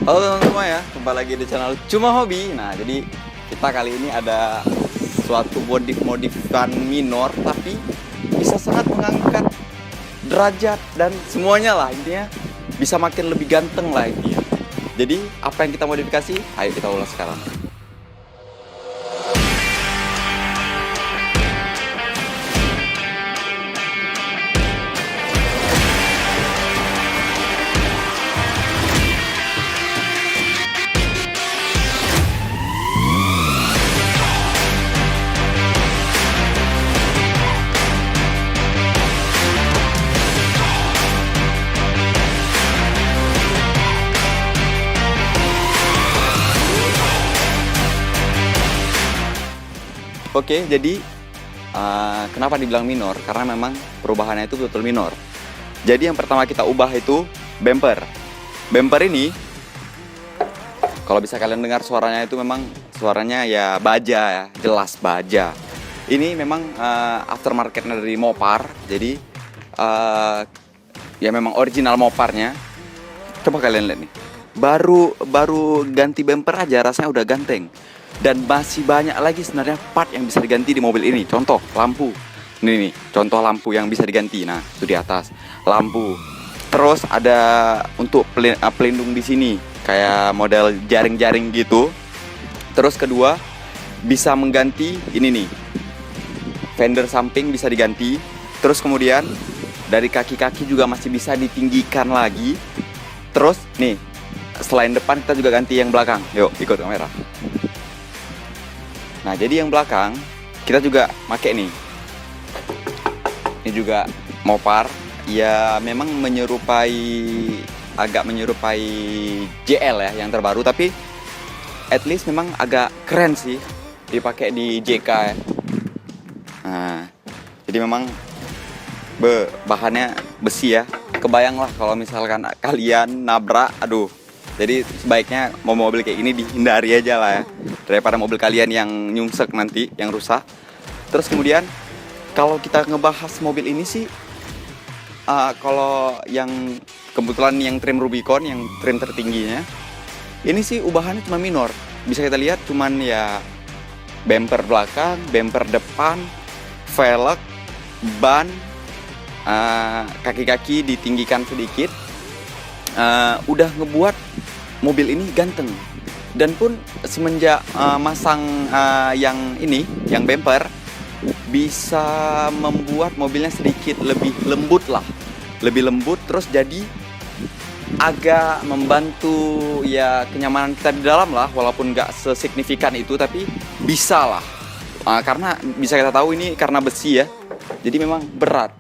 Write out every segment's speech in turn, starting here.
Halo teman-teman semua ya, kembali lagi di channel Cuma Hobi. Nah, jadi kita kali ini ada suatu modif-modifan minor, tapi bisa sangat mengangkat derajat dan semuanya lah, intinya bisa makin lebih ganteng lah intinya. Jadi apa yang kita modifikasi? Ayo kita ulas sekarang. Oke, jadi kenapa dibilang minor? Karena memang perubahannya itu betul minor. Jadi yang pertama kita ubah itu bumper. Bumper ini, kalau bisa kalian dengar suaranya itu memang suaranya ya baja ya, jelas baja. Ini memang aftermarketnya dari Mopar, jadi ya memang original Moparnya. Coba kalian lihat nih, baru ganti bumper aja rasanya udah ganteng. Dan masih banyak lagi sebenarnya part yang bisa diganti di mobil ini. Contoh lampu. Ini nih, contoh lampu yang bisa diganti. Nah, itu di atas. Lampu. Terus ada untuk pelindung di sini, kayak model jaring-jaring gitu. Terus kedua, bisa mengganti ini nih. Fender samping bisa diganti. Terus kemudian dari kaki-kaki juga masih bisa ditinggikan lagi. Terus nih, selain depan kita juga ganti yang belakang. Yuk, ikut kamera. Nah, jadi yang belakang kita juga pakai nih. Ini juga Mopar. Ya memang agak menyerupai JL ya yang terbaru, tapi at least memang agak keren sih dipakai di JK ya. Nah, jadi memang bahannya besi ya. Kebayang lah kalau misalkan kalian nabrak, aduh. Jadi sebaiknya mau mobil kayak gini dihindari aja lah ya, daripada mobil kalian yang nyungsek nanti, yang rusak. Terus kemudian kalau kita ngebahas mobil ini sih, kalau yang kebetulan yang trim Rubicon, yang trim tertingginya, ini sih ubahannya cuma minor. Bisa kita lihat cuman ya bumper belakang, bumper depan, velg, ban, kaki-kaki ditinggikan sedikit. Udah ngebuat mobil ini ganteng. Dan pun semenjak masang yang bumper, bisa membuat mobilnya sedikit lebih lembut lah. Lebih lembut, terus jadi agak membantu ya kenyamanan kita di dalam lah. Walaupun nggak sesignifikan itu, tapi bisa lah. Karena bisa kita tahu ini karena besi ya, jadi memang berat.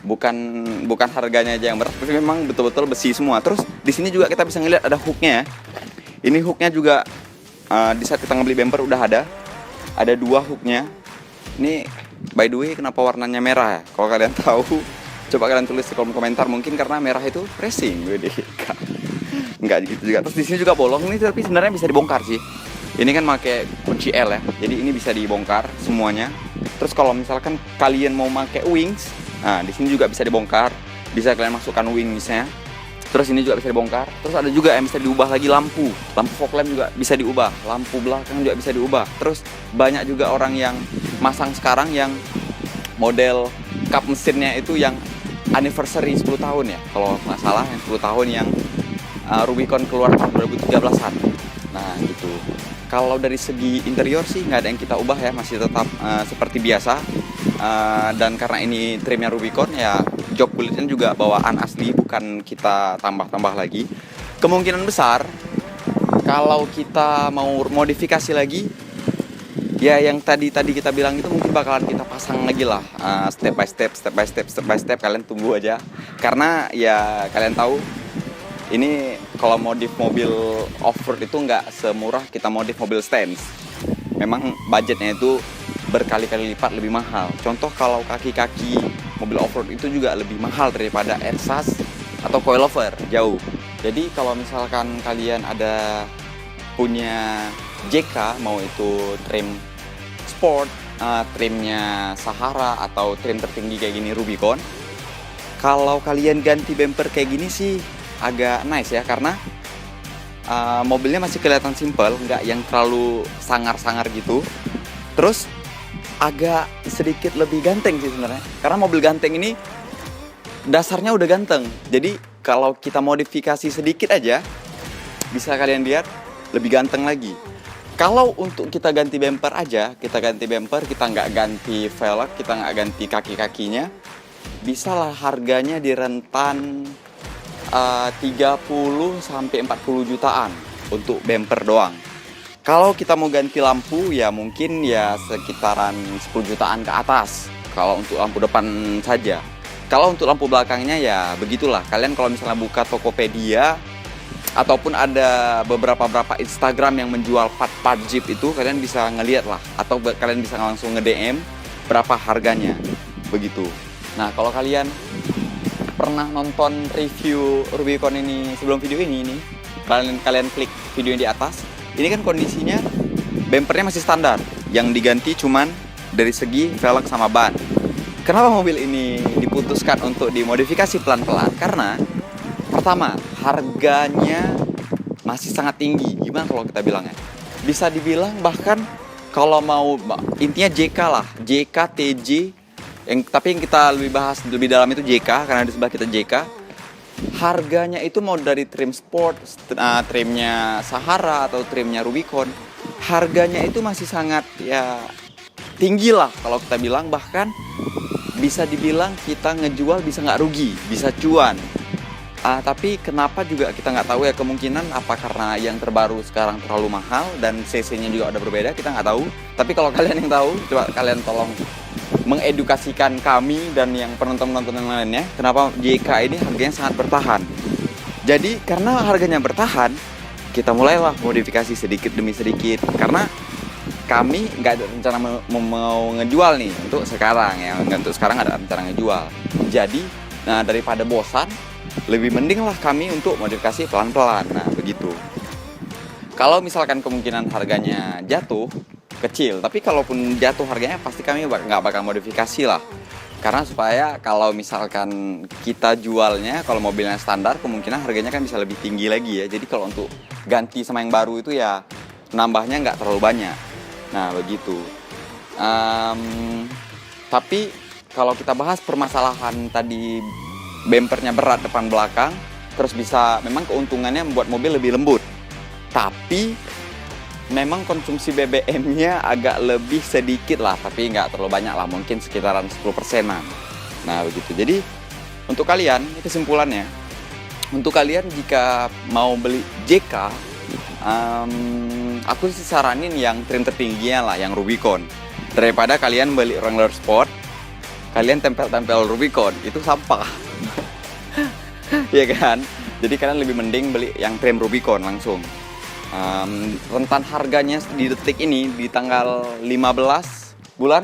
Bukan harganya aja yang berat, tapi memang betul-betul besi semua. Terus di sini juga kita bisa ngeliat ada hooknya ya. Ini hooknya juga di saat kita ngebeli bumper udah ada 2 hooknya. Ini by the way kenapa warnanya merah ya? Kalau kalian tahu, coba kalian tulis di kolom komentar. Mungkin karena merah itu racing, enggak gitu juga. Terus di sini juga bolong nih, tapi sebenarnya bisa dibongkar sih. Ini kan pakai kunci L ya, jadi ini bisa dibongkar semuanya. Terus kalau misalkan kalian mau pakai wings, nah di sini juga bisa dibongkar, bisa kalian masukkan wingsnya. Terus ini juga bisa dibongkar. Terus ada juga yang bisa diubah lagi lampu fog lamp juga bisa diubah, lampu belakang juga bisa diubah. Terus banyak juga orang yang masang sekarang yang model kap mesinnya itu yang anniversary 10 tahun ya, kalau nggak salah yang 10 tahun yang Rubicon keluar tahun 2013an. Nah gitu. Kalau dari segi interior sih nggak ada yang kita ubah ya, masih tetap seperti biasa. Dan karena ini trimnya Rubicon ya, jok kulitnya juga bawaan asli, bukan kita tambah-tambah lagi. Kemungkinan besar kalau kita mau modifikasi lagi, ya yang tadi kita bilang itu mungkin bakalan kita pasang lagi lah, step by step. Kalian tunggu aja. Karena ya kalian tahu, ini kalau modif mobil off-road itu nggak semurah kita modif mobil stance. Memang budgetnya itu berkali-kali lipat lebih mahal. Contoh kalau kaki-kaki mobil off-road itu juga lebih mahal daripada airsas atau coilover, jauh. Jadi kalau misalkan kalian ada punya JK, mau itu trim sport, trimnya Sahara atau trim tertinggi kayak gini Rubicon, kalau kalian ganti bumper kayak gini sih agak nice ya, karena mobilnya masih kelihatan simpel, nggak yang terlalu sangar-sangar gitu. Terus agak sedikit lebih ganteng sih sebenarnya, karena mobil ganteng ini dasarnya udah ganteng. Jadi kalau kita modifikasi sedikit aja, bisa kalian lihat lebih ganteng lagi. Kalau untuk kita ganti bumper aja, kita nggak ganti velg, kita nggak ganti kaki-kakinya, bisalah harganya di rentan 30 sampai 40 jutaan untuk bumper doang. Kalau kita mau ganti lampu ya mungkin ya sekitaran 10 jutaan ke atas kalau untuk lampu depan saja. Kalau untuk lampu belakangnya ya begitulah. Kalian kalau misalnya buka Tokopedia ataupun ada beberapa Instagram yang menjual part-part Jeep itu, kalian bisa ngeliat lah, atau kalian bisa langsung nge-DM berapa harganya begitu. Nah, kalau kalian pernah nonton review Rubicon ini sebelum video ini kalian klik video yang di atas. Ini kan kondisinya bumpernya masih standar, yang diganti cuman dari segi velg sama ban. Kenapa mobil ini diputuskan untuk dimodifikasi pelan-pelan? Karena pertama, harganya masih sangat tinggi. Gimana kalau kita bilangnya? Bisa dibilang bahkan kalau mau intinya JK lah, JK, TJ. Tapi yang kita lebih bahas lebih dalam itu JK, karena di sebelah kita JK. Harganya itu mau dari trim sport, trimnya Sahara atau trimnya Rubicon. Harganya itu masih sangat ya tinggi lah kalau kita bilang. Bahkan bisa dibilang kita ngejual bisa nggak rugi, bisa cuan. Tapi kenapa juga kita nggak tahu ya, kemungkinan apa karena yang terbaru sekarang terlalu mahal dan cc-nya juga udah berbeda, kita nggak tahu. Tapi kalau kalian yang tahu, coba kalian tolong mengedukasikan kami dan yang penonton-penonton yang lainnya, kenapa JK ini harganya sangat bertahan. Jadi karena harganya bertahan, kita mulailah modifikasi sedikit demi sedikit. Karena kami nggak ada rencana mau ngejual nih untuk sekarang ya, untuk sekarang ada rencana ngejual. Jadi, daripada bosan, lebih mending lah kami untuk modifikasi pelan-pelan. Nah, begitu. Kalau misalkan kemungkinan harganya jatuh, kecil. Tapi kalaupun jatuh harganya, pasti kami nggak bakal modifikasi lah. Karena supaya kalau misalkan kita jualnya, kalau mobilnya standar, kemungkinan harganya kan bisa lebih tinggi lagi ya. Jadi kalau untuk ganti sama yang baru itu ya, nambahnya nggak terlalu banyak. Nah, begitu. Tapi kalau kita bahas permasalahan tadi, bumpernya berat depan belakang, terus bisa memang keuntungannya membuat mobil lebih lembut. Tapi memang konsumsi BBM-nya agak lebih sedikit lah, tapi nggak terlalu banyak lah, mungkin sekitaran 10%-an. Nah, begitu. Jadi untuk kalian, ini kesimpulannya, untuk kalian jika mau beli JK, aku sih saranin yang trim tertingginya lah, yang Rubicon. Daripada kalian beli Wrangler Sport, kalian tempel-tempel Rubicon, itu sampah. Ya kan? Jadi kalian lebih mending beli yang trim Rubicon langsung. Rentan harganya di detik ini di tanggal 15 bulan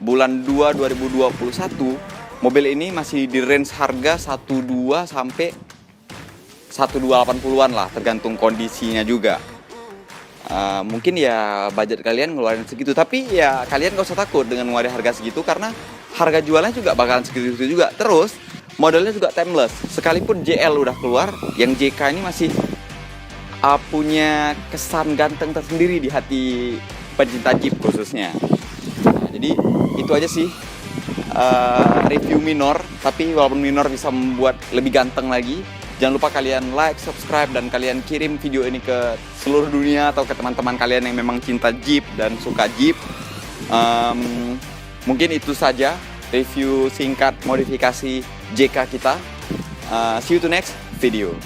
2 2021, mobil ini masih di range harga 12 sampai 1280-an lah, tergantung kondisinya juga. Mungkin ya budget kalian ngeluarin segitu, tapi ya kalian gak usah takut dengan ngeluarin harga segitu, karena harga jualnya juga bakalan segitu juga. Terus modelnya juga timeless. Sekalipun JL udah keluar, yang JK ini masih punya kesan ganteng tersendiri di hati pencinta Jeep khususnya. Nah, jadi itu aja sih review minor, tapi walaupun minor bisa membuat lebih ganteng lagi. Jangan lupa kalian like, subscribe, dan kalian kirim video ini ke seluruh dunia atau ke teman-teman kalian yang memang cinta Jeep dan suka Jeep. Mungkin itu saja review singkat modifikasi JK kita. See you to next video.